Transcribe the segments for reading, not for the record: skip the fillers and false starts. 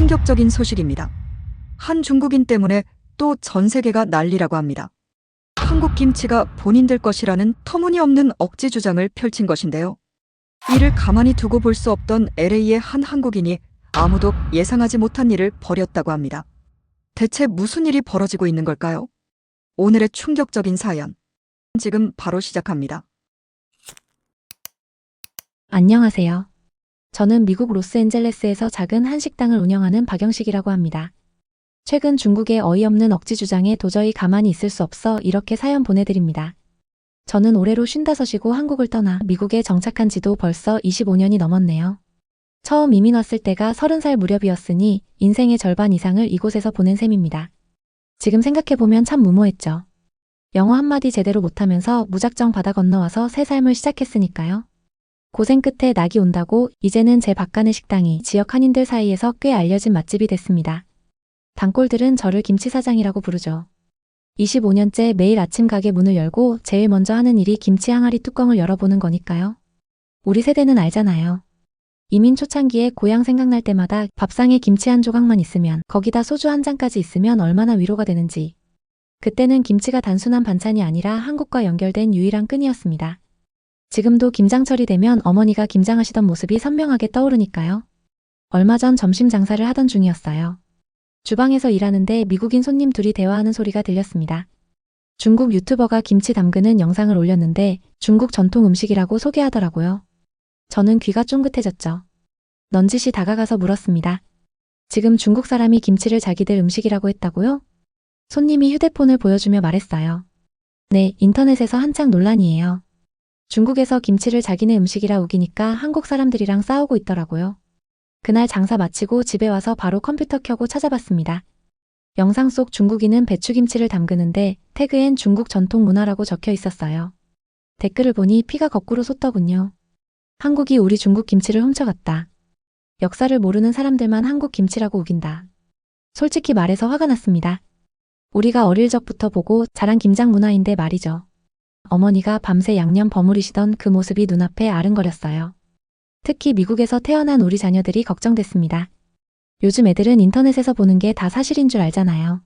충격적인 소식입니다. 한 중국인 때문에 또 전 세계가 난리라고 합니다. 한국 김치가 본인들 것이라는 터무니없는 억지 주장을 펼친 것인데요. 이를 가만히 두고 볼 수 없던 LA의 한 한국인이 아무도 예상하지 못한 일을 벌였다고 합니다. 대체 무슨 일이 벌어지고 있는 걸까요? 오늘의 충격적인 사연, 지금 바로 시작합니다. 안녕하세요. 저는 미국 로스앤젤레스에서 작은 한식당을 운영하는 박영식이라고 합니다. 최근 중국의 어이없는 억지 주장에 도저히 가만히 있을 수 없어 이렇게 사연 보내드립니다. 저는 올해로 55이고 한국을 떠나 미국에 정착한 지도 벌써 25년이 넘었네요. 처음 이민 왔을 때가 30살 무렵이었으니 인생의 절반 이상을 이곳에서 보낸 셈입니다. 지금 생각해보면 참 무모했죠. 영어 한마디 제대로 못하면서 무작정 바다 건너와서 새 삶을 시작했으니까요. 고생 끝에 낙이 온다고 이제는 제 바깥의 식당이 지역 한인들 사이에서 꽤 알려진 맛집이 됐습니다. 단골들은 저를 김치사장이라고 부르죠. 25년째 매일 아침 가게 문을 열고 제일 먼저 하는 일이 김치 항아리 뚜껑을 열어보는 거니까요. 우리 세대는 알잖아요. 이민 초창기에 고향 생각날 때마다 밥상에 김치 한 조각만 있으면, 거기다 소주 한 잔까지 있으면 얼마나 위로가 되는지. 그때는 김치가 단순한 반찬이 아니라 한국과 연결된 유일한 끈이었습니다. 지금도 김장철이 되면 어머니가 김장하시던 모습이 선명하게 떠오르니까요. 얼마 전 점심 장사를 하던 중이었어요. 주방에서 일하는데 미국인 손님 둘이 대화하는 소리가 들렸습니다. 중국 유튜버가 김치 담그는 영상을 올렸는데 중국 전통 음식이라고 소개하더라고요. 저는 귀가 쫑긋해졌죠. 넌지시 다가가서 물었습니다. 지금 중국 사람이 김치를 자기들 음식이라고 했다고요? 손님이 휴대폰을 보여주며 말했어요. 네, 인터넷에서 한창 논란이에요. 중국에서 김치를 자기네 음식이라 우기니까 한국 사람들이랑 싸우고 있더라고요. 그날 장사 마치고 집에 와서 바로 컴퓨터 켜고 찾아봤습니다. 영상 속 중국인은 배추김치를 담그는데 태그엔 중국 전통 문화라고 적혀 있었어요. 댓글을 보니 피가 거꾸로 솟더군요. 한국이 우리 중국 김치를 훔쳐갔다. 역사를 모르는 사람들만 한국 김치라고 우긴다. 솔직히 말해서 화가 났습니다. 우리가 어릴 적부터 보고 자란 김장 문화인데 말이죠. 어머니가 밤새 양념 버무리시던 그 모습이 눈앞에 아른거렸어요. 특히 미국에서 태어난 우리 자녀들이 걱정됐습니다. 요즘 애들은 인터넷에서 보는 게 다 사실인 줄 알잖아요.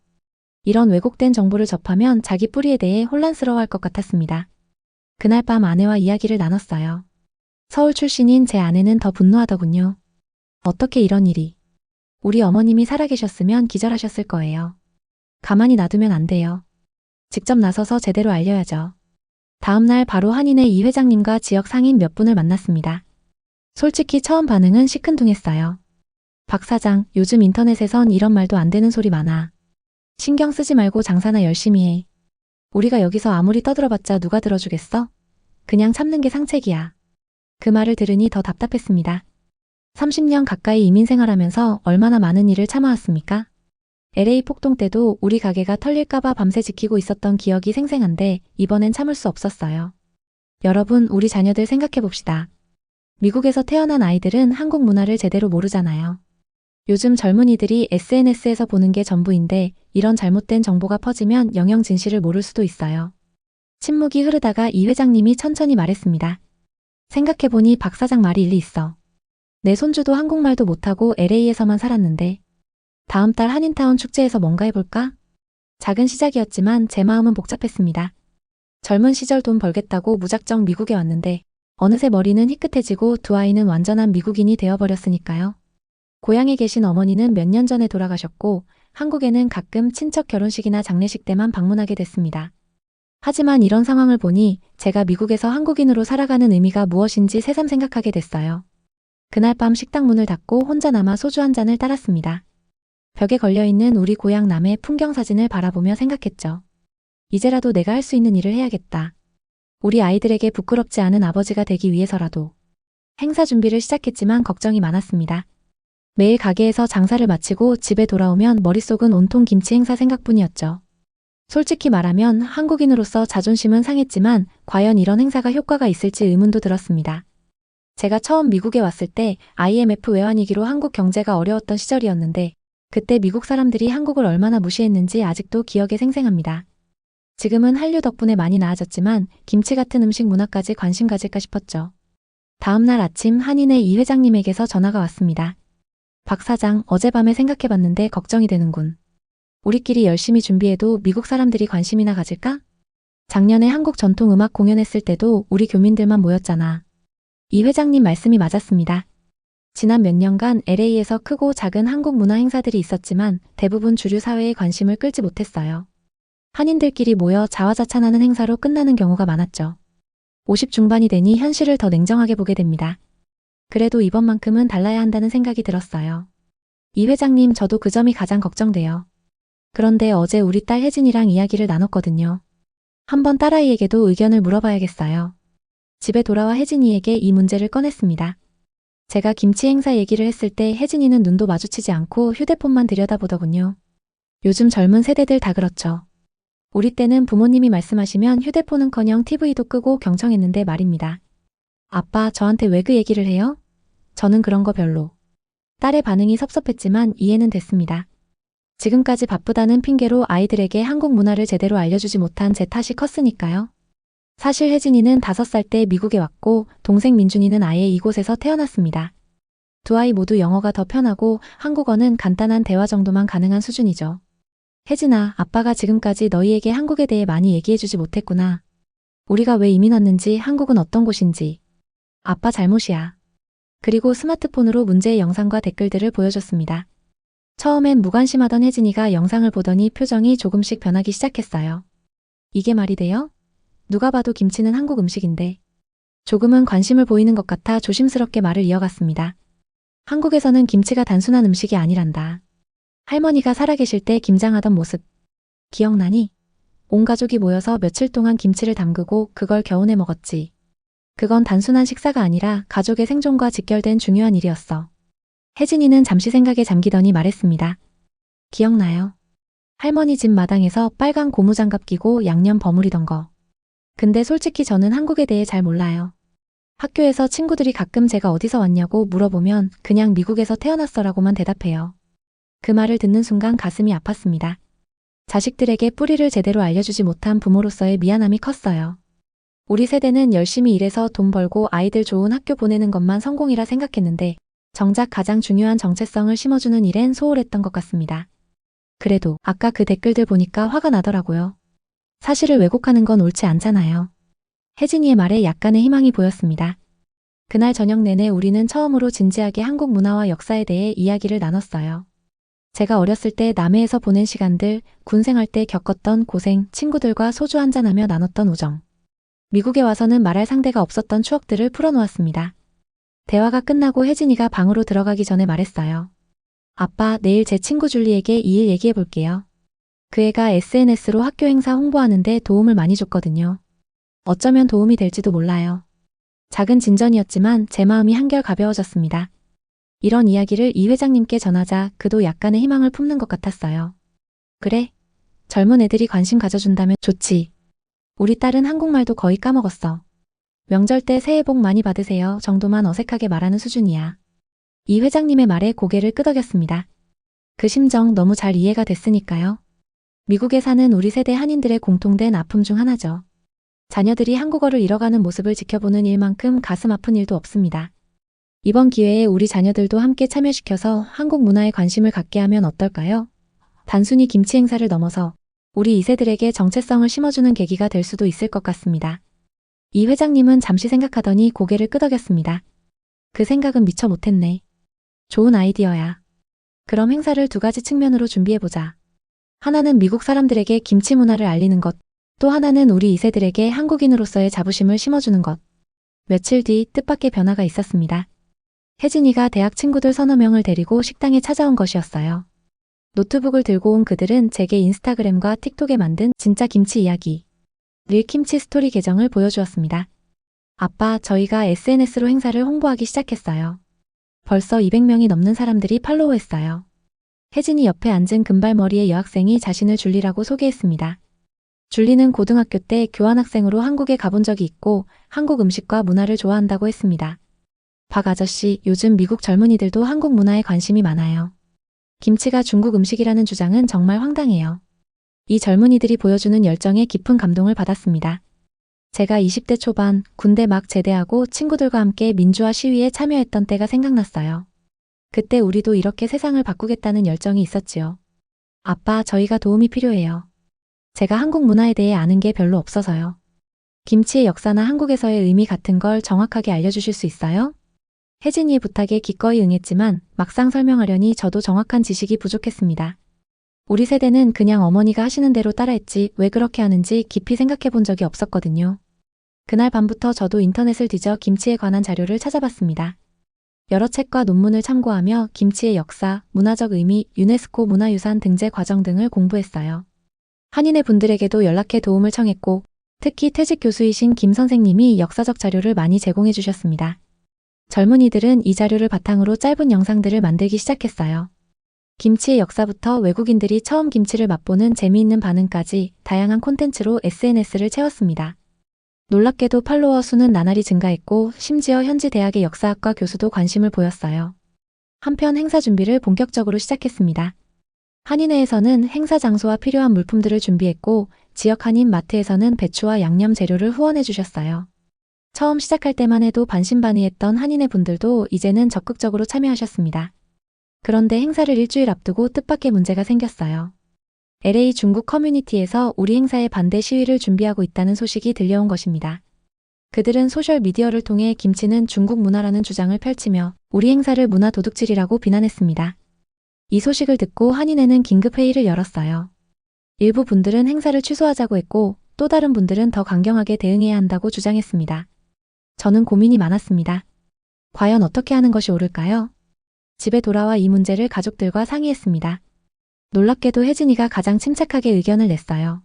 이런 왜곡된 정보를 접하면 자기 뿌리에 대해 혼란스러워할 것 같았습니다. 그날 밤 아내와 이야기를 나눴어요. 서울 출신인 제 아내는 더 분노하더군요. 어떻게 이런 일이. 우리 어머님이 살아계셨으면 기절하셨을 거예요. 가만히 놔두면 안 돼요. 직접 나서서 제대로 알려야죠. 다음 날 바로 한인회 이 회장님과 지역 상인 몇 분을 만났습니다. 솔직히 처음 반응은 시큰둥했어요. 박 사장, 요즘 인터넷에선 이런 말도 안 되는 소리 많아. 신경 쓰지 말고 장사나 열심히 해. 우리가 여기서 아무리 떠들어봤자 누가 들어주겠어? 그냥 참는 게 상책이야. 그 말을 들으니 더 답답했습니다. 30년 가까이 이민 생활하면서 얼마나 많은 일을 참아왔습니까? LA 폭동 때도 우리 가게가 털릴까봐 밤새 지키고 있었던 기억이 생생한데 이번엔 참을 수 없었어요. 여러분, 우리 자녀들 생각해봅시다. 미국에서 태어난 아이들은 한국 문화를 제대로 모르잖아요. 요즘 젊은이들이 SNS에서 보는 게 전부인데 이런 잘못된 정보가 퍼지면 영영 진실을 모를 수도 있어요. 침묵이 흐르다가 이 회장님이 천천히 말했습니다. 생각해보니 박 사장 말이 일리 있어. 내 손주도 한국말도 못하고 LA에서만 살았는데 다음 달 한인타운 축제에서 뭔가 해볼까? 작은 시작이었지만 제 마음은 복잡했습니다. 젊은 시절 돈 벌겠다고 무작정 미국에 왔는데 어느새 머리는 희끗해지고 두 아이는 완전한 미국인이 되어버렸으니까요. 고향에 계신 어머니는 몇 년 전에 돌아가셨고 한국에는 가끔 친척 결혼식이나 장례식 때만 방문하게 됐습니다. 하지만 이런 상황을 보니 제가 미국에서 한국인으로 살아가는 의미가 무엇인지 새삼 생각하게 됐어요. 그날 밤 식당 문을 닫고 혼자 남아 소주 한 잔을 따랐습니다. 벽에 걸려있는 우리 고향 남해 풍경 사진을 바라보며 생각했죠. 이제라도 내가 할 수 있는 일을 해야겠다. 우리 아이들에게 부끄럽지 않은 아버지가 되기 위해서라도. 행사 준비를 시작했지만 걱정이 많았습니다. 매일 가게에서 장사를 마치고 집에 돌아오면 머릿속은 온통 김치 행사 생각뿐이었죠. 솔직히 말하면 한국인으로서 자존심은 상했지만 과연 이런 행사가 효과가 있을지 의문도 들었습니다. 제가 처음 미국에 왔을 때 IMF 외환위기로 한국 경제가 어려웠던 시절이었는데 그때 미국 사람들이 한국을 얼마나 무시했는지 아직도 기억에 생생합니다. 지금은 한류 덕분에 많이 나아졌지만 김치 같은 음식 문화까지 관심 가질까 싶었죠. 다음 날 아침 한인회 이 회장님에게서 전화가 왔습니다. 박 사장, 어젯밤에 생각해봤는데 걱정이 되는군. 우리끼리 열심히 준비해도 미국 사람들이 관심이나 가질까? 작년에 한국 전통 음악 공연했을 때도 우리 교민들만 모였잖아. 이 회장님 말씀이 맞았습니다. 지난 몇 년간 LA에서 크고 작은 한국 문화 행사들이 있었지만 대부분 주류 사회의 관심을 끌지 못했어요. 한인들끼리 모여 자화자찬하는 행사로 끝나는 경우가 많았죠. 50 중반이 되니 현실을 더 냉정하게 보게 됩니다. 그래도 이번만큼은 달라야 한다는 생각이 들었어요. 이 회장님, 저도 그 점이 가장 걱정돼요. 그런데 어제 우리 딸 혜진이랑 이야기를 나눴거든요. 한번 딸아이에게도 의견을 물어봐야겠어요. 집에 돌아와 혜진이에게 이 문제를 꺼냈습니다. 제가 김치 행사 얘기를 했을 때 혜진이는 눈도 마주치지 않고 휴대폰만 들여다보더군요. 요즘 젊은 세대들 다 그렇죠. 우리 때는 부모님이 말씀하시면 휴대폰은커녕 TV도 끄고 경청했는데 말입니다. 아빠, 저한테 왜 그 얘기를 해요? 저는 그런 거 별로. 딸의 반응이 섭섭했지만 이해는 됐습니다. 지금까지 바쁘다는 핑계로 아이들에게 한국 문화를 제대로 알려주지 못한 제 탓이 컸으니까요. 사실 혜진이는 5살 때 미국에 왔고 동생 민준이는 아예 이곳에서 태어났습니다. 두 아이 모두 영어가 더 편하고 한국어는 간단한 대화 정도만 가능한 수준이죠. 혜진아, 아빠가 지금까지 너희에게 한국에 대해 많이 얘기해주지 못했구나. 우리가 왜 이민 왔는지, 한국은 어떤 곳인지. 아빠 잘못이야. 그리고 스마트폰으로 문제의 영상과 댓글들을 보여줬습니다. 처음엔 무관심하던 혜진이가 영상을 보더니 표정이 조금씩 변하기 시작했어요. 이게 말이 돼요? 누가 봐도 김치는 한국 음식인데. 조금은 관심을 보이는 것 같아 조심스럽게 말을 이어갔습니다. 한국에서는 김치가 단순한 음식이 아니란다. 할머니가 살아계실 때 김장하던 모습. 기억나니? 온 가족이 모여서 며칠 동안 김치를 담그고 그걸 겨우내 먹었지. 그건 단순한 식사가 아니라 가족의 생존과 직결된 중요한 일이었어. 혜진이는 잠시 생각에 잠기더니 말했습니다. 기억나요. 할머니 집 마당에서 빨간 고무장갑 끼고 양념 버무리던 거. 근데 솔직히 저는 한국에 대해 잘 몰라요. 학교에서 친구들이 가끔 제가 어디서 왔냐고 물어보면 그냥 미국에서 태어났어라고만 대답해요. 그 말을 듣는 순간 가슴이 아팠습니다. 자식들에게 뿌리를 제대로 알려주지 못한 부모로서의 미안함이 컸어요. 우리 세대는 열심히 일해서 돈 벌고 아이들 좋은 학교 보내는 것만 성공이라 생각했는데 정작 가장 중요한 정체성을 심어주는 일엔 소홀했던 것 같습니다. 그래도 아까 그 댓글들 보니까 화가 나더라고요. 사실을 왜곡하는 건 옳지 않잖아요. 혜진이의 말에 약간의 희망이 보였습니다. 그날 저녁 내내 우리는 처음으로 진지하게 한국 문화와 역사에 대해 이야기를 나눴어요. 제가 어렸을 때 남해에서 보낸 시간들, 군 생활 때 겪었던 고생, 친구들과 소주 한잔하며 나눴던 우정. 미국에 와서는 말할 상대가 없었던 추억들을 풀어놓았습니다. 대화가 끝나고 혜진이가 방으로 들어가기 전에 말했어요. 아빠, 내일 제 친구 줄리에게 이 일 얘기해 볼게요. 그 애가 SNS로 학교 행사 홍보하는데 도움을 많이 줬거든요. 어쩌면 도움이 될지도 몰라요. 작은 진전이었지만 제 마음이 한결 가벼워졌습니다. 이런 이야기를 이 회장님께 전하자 그도 약간의 희망을 품는 것 같았어요. 그래? 젊은 애들이 관심 가져준다면 좋지. 우리 딸은 한국말도 거의 까먹었어. 명절 때 새해 복 많이 받으세요 정도만 어색하게 말하는 수준이야. 이 회장님의 말에 고개를 끄덕였습니다. 그 심정 너무 잘 이해가 됐으니까요. 미국에 사는 우리 세대 한인들의 공통된 아픔 중 하나죠. 자녀들이 한국어를 잃어가는 모습을 지켜보는 일만큼 가슴 아픈 일도 없습니다. 이번 기회에 우리 자녀들도 함께 참여시켜서 한국 문화에 관심을 갖게 하면 어떨까요? 단순히 김치 행사를 넘어서 우리 2세들에게 정체성을 심어주는 계기가 될 수도 있을 것 같습니다. 이 회장님은 잠시 생각하더니 고개를 끄덕였습니다. 그 생각은 미처 못했네. 좋은 아이디어야. 그럼 행사를 2가지 측면으로 준비해보자. 하나는 미국 사람들에게 김치 문화를 알리는 것, 또 하나는 우리 2세들에게 한국인으로서의 자부심을 심어주는 것. 며칠 뒤 뜻밖의 변화가 있었습니다. 혜진이가 대학 친구들 서너 명을 데리고 식당에 찾아온 것이었어요. 노트북을 들고 온 그들은 제게 인스타그램과 틱톡에 만든 진짜 김치 이야기, 릴킴치 스토리 계정을 보여주었습니다. 아빠, 저희가 SNS로 행사를 홍보하기 시작했어요. 벌써 200명이 넘는 사람들이 팔로우했어요. 혜진이 옆에 앉은 금발머리의 여학생이 자신을 줄리라고 소개했습니다. 줄리는 고등학교 때 교환학생으로 한국에 가본 적이 있고 한국 음식과 문화를 좋아한다고 했습니다. 박 아저씨, 요즘 미국 젊은이들도 한국 문화에 관심이 많아요. 김치가 중국 음식이라는 주장은 정말 황당해요. 이 젊은이들이 보여주는 열정에 깊은 감동을 받았습니다. 제가 20대 초반, 군대 막 제대하고 친구들과 함께 민주화 시위에 참여했던 때가 생각났어요. 그때 우리도 이렇게 세상을 바꾸겠다는 열정이 있었지요. 아빠, 저희가 도움이 필요해요. 제가 한국 문화에 대해 아는 게 별로 없어서요. 김치의 역사나 한국에서의 의미 같은 걸 정확하게 알려주실 수 있어요? 혜진이의 부탁에 기꺼이 응했지만 막상 설명하려니 저도 정확한 지식이 부족했습니다. 우리 세대는 그냥 어머니가 하시는 대로 따라했지 왜 그렇게 하는지 깊이 생각해 본 적이 없었거든요. 그날 밤부터 저도 인터넷을 뒤져 김치에 관한 자료를 찾아봤습니다. 여러 책과 논문을 참고하며 김치의 역사, 문화적 의미, 유네스코 문화유산 등재 과정 등을 공부했어요. 한인의 분들에게도 연락해 도움을 청했고 특히 퇴직 교수이신 김 선생님이 역사적 자료를 많이 제공해 주셨습니다. 젊은이들은 이 자료를 바탕으로 짧은 영상들을 만들기 시작했어요. 김치의 역사부터 외국인들이 처음 김치를 맛보는 재미있는 반응까지 다양한 콘텐츠로 SNS를 채웠습니다. 놀랍게도 팔로워 수는 나날이 증가했고 심지어 현지 대학의 역사학과 교수도 관심을 보였어요. 한편 행사 준비를 본격적으로 시작했습니다. 한인회에서는 행사 장소와 필요한 물품들을 준비했고 지역 한인 마트에서는 배추와 양념 재료를 후원해 주셨어요. 처음 시작할 때만 해도 반신반의했던 한인회 분들도 이제는 적극적으로 참여하셨습니다. 그런데 행사를 일주일 앞두고 뜻밖의 문제가 생겼어요. LA 중국 커뮤니티에서 우리 행사에 반대 시위를 준비하고 있다는 소식이 들려온 것입니다. 그들은 소셜미디어를 통해 김치는 중국 문화라는 주장을 펼치며 우리 행사를 문화 도둑질이라고 비난했습니다. 이 소식을 듣고 한인회는 긴급 회의를 열었어요. 일부 분들은 행사를 취소하자고 했고 또 다른 분들은 더 강경하게 대응해야 한다고 주장했습니다. 저는 고민이 많았습니다. 과연 어떻게 하는 것이 옳을까요? 집에 돌아와 이 문제를 가족들과 상의했습니다. 놀랍게도 혜진이가 가장 침착하게 의견을 냈어요.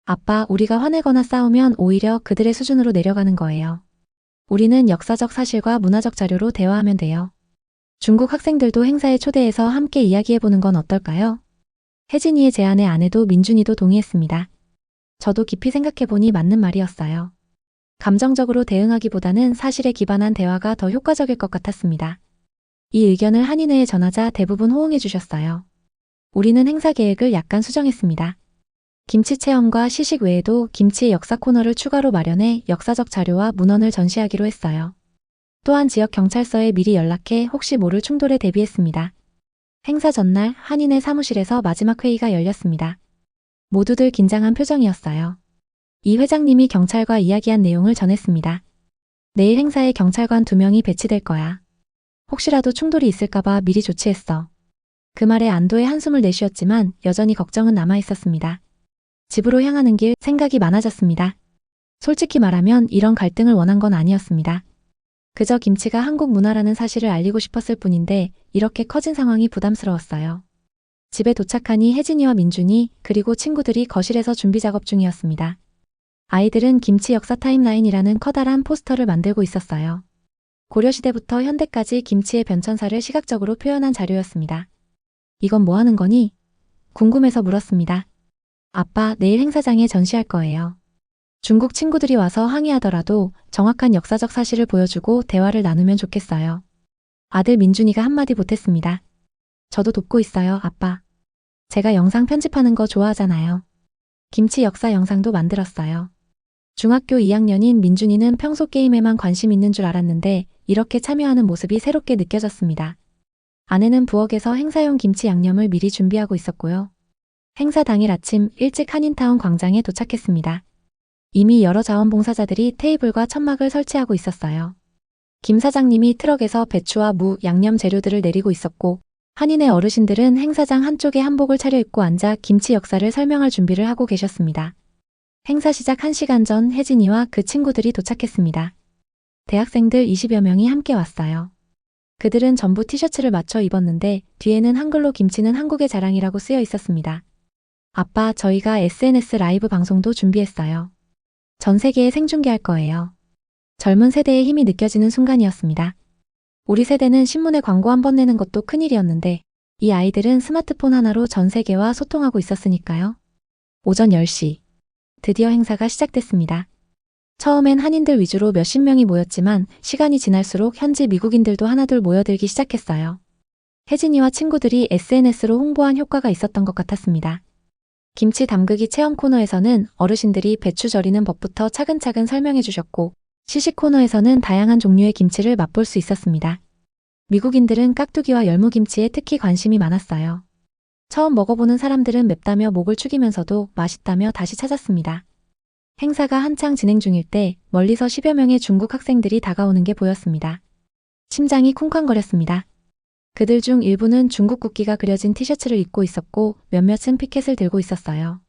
아빠, 우리가 화내거나 싸우면 오히려 그들의 수준으로 내려가는 거예요. 우리는 역사적 사실과 문화적 자료로 대화하면 돼요. 중국 학생들도 행사에 초대해서 함께 이야기해보는 건 어떨까요? 혜진이의 제안에 아내도 민준이도 동의했습니다. 저도 깊이 생각해보니 맞는 말이었어요. 감정적으로 대응하기보다는 사실에 기반한 대화가 더 효과적일 것 같았습니다. 이 의견을 한인회에 전하자 대부분 호응해 주셨어요. 우리는 행사 계획을 약간 수정했습니다. 김치 체험과 시식 외에도 김치의 역사 코너를 추가로 마련해 역사적 자료와 문헌을 전시하기로 했어요. 또한 지역 경찰서에 미리 연락해 혹시 모를 충돌에 대비했습니다. 행사 전날 한인회 사무실에서 마지막 회의가 열렸습니다. 모두들 긴장한 표정이었어요. 이 회장님이 경찰과 이야기한 내용을 전했습니다. 내일 행사에 경찰관 2명이 배치될 거야. 혹시라도 충돌이 있을까봐 미리 조치했어. 그 말에 안도의 한숨을 내쉬었지만 여전히 걱정은 남아있었습니다. 집으로 향하는 길 생각이 많아졌습니다. 솔직히 말하면 이런 갈등을 원한 건 아니었습니다. 그저 김치가 한국 문화라는 사실을 알리고 싶었을 뿐인데 이렇게 커진 상황이 부담스러웠어요. 집에 도착하니 혜진이와 민준이 그리고 친구들이 거실에서 준비 작업 중이었습니다. 아이들은 김치 역사 타임라인이라는 커다란 포스터를 만들고 있었어요. 고려시대부터 현대까지 김치의 변천사를 시각적으로 표현한 자료였습니다. 이건 뭐 하는 거니? 궁금해서 물었습니다. 아빠, 내일 행사장에 전시할 거예요. 중국 친구들이 와서 항의하더라도 정확한 역사적 사실을 보여주고 대화를 나누면 좋겠어요. 아들 민준이가 한마디 보탰습니다. 저도 돕고 있어요, 아빠. 제가 영상 편집하는 거 좋아하잖아요. 김치 역사 영상도 만들었어요. 중학교 2학년인 민준이는 평소 게임에만 관심 있는 줄 알았는데 이렇게 참여하는 모습이 새롭게 느껴졌습니다. 아내는 부엌에서 행사용 김치 양념을 미리 준비하고 있었고요. 행사 당일 아침 일찍 한인타운 광장에 도착했습니다. 이미 여러 자원봉사자들이 테이블과 천막을 설치하고 있었어요. 김 사장님이 트럭에서 배추와 무, 양념 재료들을 내리고 있었고 한인의 어르신들은 행사장 한쪽에 한복을 차려입고 앉아 김치 역사를 설명할 준비를 하고 계셨습니다. 행사 시작 1시간 전 혜진이와 그 친구들이 도착했습니다. 대학생들 20여 명이 함께 왔어요. 그들은 전부 티셔츠를 맞춰 입었는데 뒤에는 한글로 김치는 한국의 자랑이라고 쓰여 있었습니다. 아빠, 저희가 SNS 라이브 방송도 준비했어요. 전 세계에 생중계할 거예요. 젊은 세대의 힘이 느껴지는 순간이었습니다. 우리 세대는 신문에 광고 한 번 내는 것도 큰일이었는데 이 아이들은 스마트폰 하나로 전 세계와 소통하고 있었으니까요. 오전 10시. 드디어 행사가 시작됐습니다. 처음엔 한인들 위주로 몇십 명이 모였지만 시간이 지날수록 현지 미국인들도 하나둘 모여들기 시작했어요. 혜진이와 친구들이 SNS로 홍보한 효과가 있었던 것 같았습니다. 김치 담그기 체험 코너에서는 어르신들이 배추 절이는 법부터 차근차근 설명해 주셨고 시식 코너에서는 다양한 종류의 김치를 맛볼 수 있었습니다. 미국인들은 깍두기와 열무김치에 특히 관심이 많았어요. 처음 먹어보는 사람들은 맵다며 목을 축이면서도 맛있다며 다시 찾았습니다. 행사가 한창 진행 중일 때 멀리서 10여 명의 중국 학생들이 다가오는 게 보였습니다. 심장이 쿵쾅거렸습니다. 그들 중 일부는 중국 국기가 그려진 티셔츠를 입고 있었고 몇몇은 피켓을 들고 있었어요.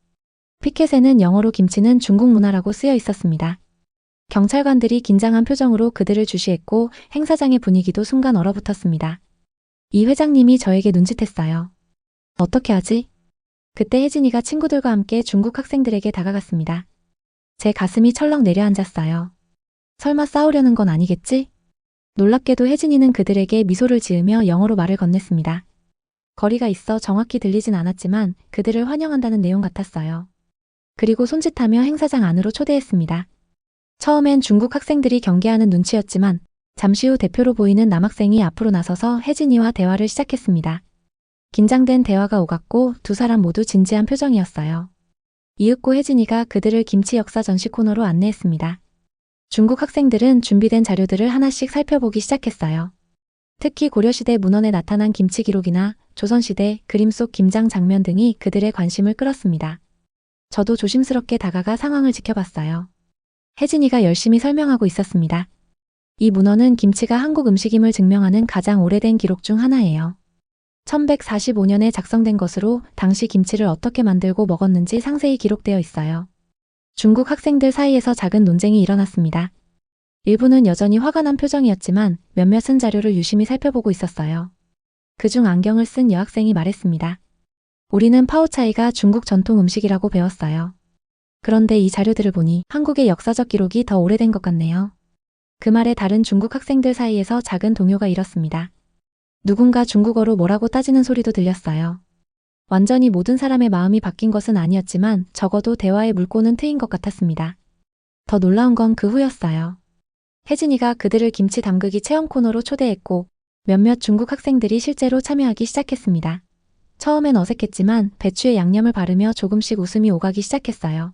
피켓에는 영어로 김치는 중국 문화라고 쓰여 있었습니다. 경찰관들이 긴장한 표정으로 그들을 주시했고 행사장의 분위기도 순간 얼어붙었습니다. 이 회장님이 저에게 눈짓했어요. 어떻게 하지? 그때 혜진이가 친구들과 함께 중국 학생들에게 다가갔습니다. 제 가슴이 철렁 내려앉았어요. 설마 싸우려는 건 아니겠지? 놀랍게도 혜진이는 그들에게 미소를 지으며 영어로 말을 건넸습니다. 거리가 있어 정확히 들리진 않았지만 그들을 환영한다는 내용 같았어요. 그리고 손짓하며 행사장 안으로 초대했습니다. 처음엔 중국 학생들이 경계하는 눈치였지만 잠시 후 대표로 보이는 남학생이 앞으로 나서서 혜진이와 대화를 시작했습니다. 긴장된 대화가 오갔고 두 사람 모두 진지한 표정이었어요. 이윽고 혜진이가 그들을 김치 역사 전시 코너로 안내했습니다. 중국 학생들은 준비된 자료들을 하나씩 살펴보기 시작했어요. 특히 고려시대 문헌에 나타난 김치 기록이나 조선시대 그림 속 김장 장면 등이 그들의 관심을 끌었습니다. 저도 조심스럽게 다가가 상황을 지켜봤어요. 혜진이가 열심히 설명하고 있었습니다. 이 문헌은 김치가 한국 음식임을 증명하는 가장 오래된 기록 중 하나예요. 1145년에 작성된 것으로 당시 김치를 어떻게 만들고 먹었는지 상세히 기록되어 있어요. 중국 학생들 사이에서 작은 논쟁이 일어났습니다. 일부는 여전히 화가 난 표정이었지만 몇몇은 자료를 유심히 살펴보고 있었어요. 그중 안경을 쓴 여학생이 말했습니다. 우리는 파오차이가 중국 전통 음식이라고 배웠어요. 그런데 이 자료들을 보니 한국의 역사적 기록이 더 오래된 것 같네요. 그 말에 다른 중국 학생들 사이에서 작은 동요가 일었습니다. 누군가 중국어로 뭐라고 따지는 소리도 들렸어요. 완전히 모든 사람의 마음이 바뀐 것은 아니었지만 적어도 대화의 물꼬는 트인 것 같았습니다. 더 놀라운 건 그 후였어요. 혜진이가 그들을 김치 담그기 체험 코너로 초대했고 몇몇 중국 학생들이 실제로 참여하기 시작했습니다. 처음엔 어색했지만 배추에 양념을 바르며 조금씩 웃음이 오가기 시작했어요.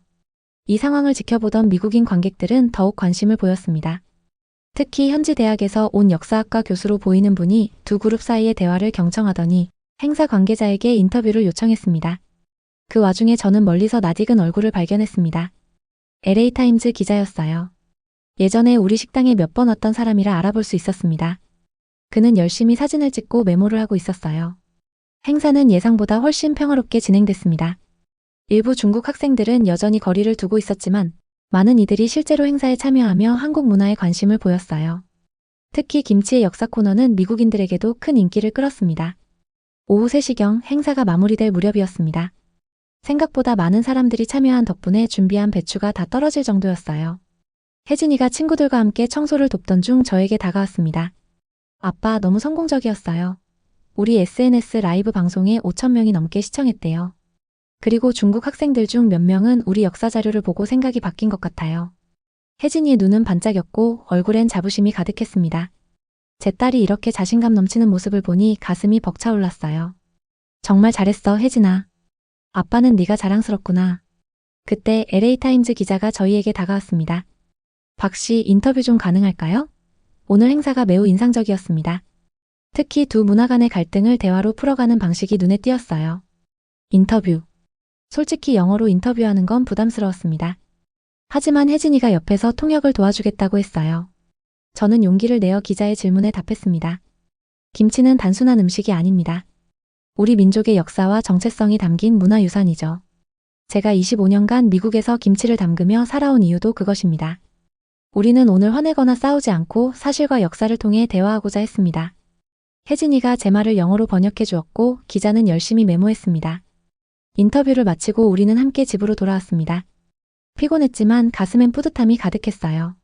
이 상황을 지켜보던 미국인 관객들은 더욱 관심을 보였습니다. 특히 현지 대학에서 온 역사학과 교수로 보이는 분이 두 그룹 사이의 대화를 경청하더니 행사 관계자에게 인터뷰를 요청했습니다. 그 와중에 저는 멀리서 낯익은 얼굴을 발견했습니다. LA타임즈 기자였어요. 예전에 우리 식당에 몇 번 왔던 사람이라 알아볼 수 있었습니다. 그는 열심히 사진을 찍고 메모를 하고 있었어요. 행사는 예상보다 훨씬 평화롭게 진행됐습니다. 일부 중국 학생들은 여전히 거리를 두고 있었지만 많은 이들이 실제로 행사에 참여하며 한국 문화에 관심을 보였어요. 특히 김치의 역사 코너는 미국인들에게도 큰 인기를 끌었습니다. 오후 3시경 행사가 마무리될 무렵이었습니다. 생각보다 많은 사람들이 참여한 덕분에 준비한 배추가 다 떨어질 정도였어요. 혜진이가 친구들과 함께 청소를 돕던 중 저에게 다가왔습니다. 아빠, 너무 성공적이었어요. 우리 SNS 라이브 방송에 5,000명이 넘게 시청했대요. 그리고 중국 학생들 중 몇 명은 우리 역사 자료를 보고 생각이 바뀐 것 같아요. 혜진이의 눈은 반짝였고 얼굴엔 자부심이 가득했습니다. 제 딸이 이렇게 자신감 넘치는 모습을 보니 가슴이 벅차올랐어요. 정말 잘했어, 혜진아. 아빠는 네가 자랑스럽구나. 그때 LA타임즈 기자가 저희에게 다가왔습니다. 박 씨, 인터뷰 좀 가능할까요? 오늘 행사가 매우 인상적이었습니다. 특히 두 문화 간의 갈등을 대화로 풀어가는 방식이 눈에 띄었어요. 인터뷰. 솔직히 영어로 인터뷰하는 건 부담스러웠습니다. 하지만 혜진이가 옆에서 통역을 도와주겠다고 했어요. 저는 용기를 내어 기자의 질문에 답했습니다. 김치는 단순한 음식이 아닙니다. 우리 민족의 역사와 정체성이 담긴 문화유산이죠. 제가 25년간 미국에서 김치를 담그며 살아온 이유도 그것입니다. 우리는 오늘 화내거나 싸우지 않고 사실과 역사를 통해 대화하고자 했습니다. 혜진이가 제 말을 영어로 번역해 주었고 기자는 열심히 메모했습니다. 인터뷰를 마치고 우리는 함께 집으로 돌아왔습니다. 피곤했지만 가슴엔 뿌듯함이 가득했어요.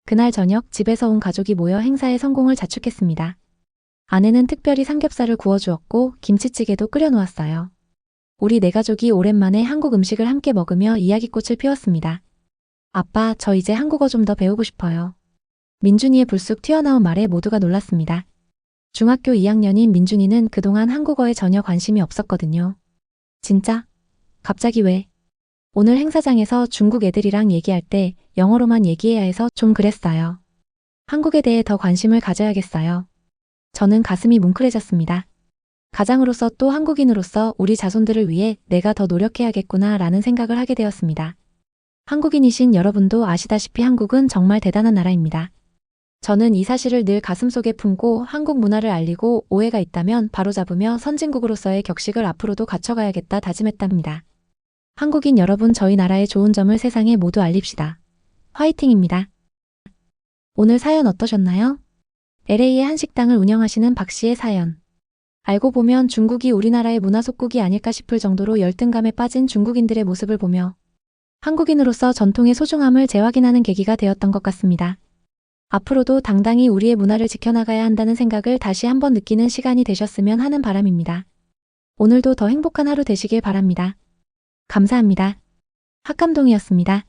그날 저녁 집에서 온 가족이 모여 행사의 성공을 자축했습니다. 아내는 특별히 삼겹살을 구워주었고 김치찌개도 끓여놓았어요. 우리 네 가족이 오랜만에 한국 음식을 함께 먹으며 이야기꽃을 피웠습니다. 아빠, 저 이제 한국어 좀 더 배우고 싶어요. 민준이의 불쑥 튀어나온 말에 모두가 놀랐습니다. 중학교 2학년인 민준이는 그동안 한국어에 전혀 관심이 없었거든요. 진짜? 갑자기 왜? 오늘 행사장에서 중국 애들이랑 얘기할 때 영어로만 얘기해야 해서 좀 그랬어요. 한국에 대해 더 관심을 가져야겠어요. 저는 가슴이 뭉클해졌습니다. 가장으로서 또 한국인으로서 우리 자손들을 위해 내가 더 노력해야겠구나 라는 생각을 하게 되었습니다. 한국인이신 여러분도 아시다시피 한국은 정말 대단한 나라입니다. 저는 이 사실을 늘 가슴속에 품고 한국 문화를 알리고 오해가 있다면 바로잡으며 선진국으로서의 격식을 앞으로도 갖춰가야겠다 다짐했답니다. 한국인 여러분, 저희 나라의 좋은 점을 세상에 모두 알립시다. 화이팅입니다. 오늘 사연 어떠셨나요? LA의 한식당을 운영하시는 박 씨의 사연. 알고 보면 중국이 우리나라의 문화 속국이 아닐까 싶을 정도로 열등감에 빠진 중국인들의 모습을 보며 한국인으로서 전통의 소중함을 재확인하는 계기가 되었던 것 같습니다. 앞으로도 당당히 우리의 문화를 지켜나가야 한다는 생각을 다시 한번 느끼는 시간이 되셨으면 하는 바람입니다. 오늘도 더 행복한 하루 되시길 바랍니다. 감사합니다. 학감동이었습니다.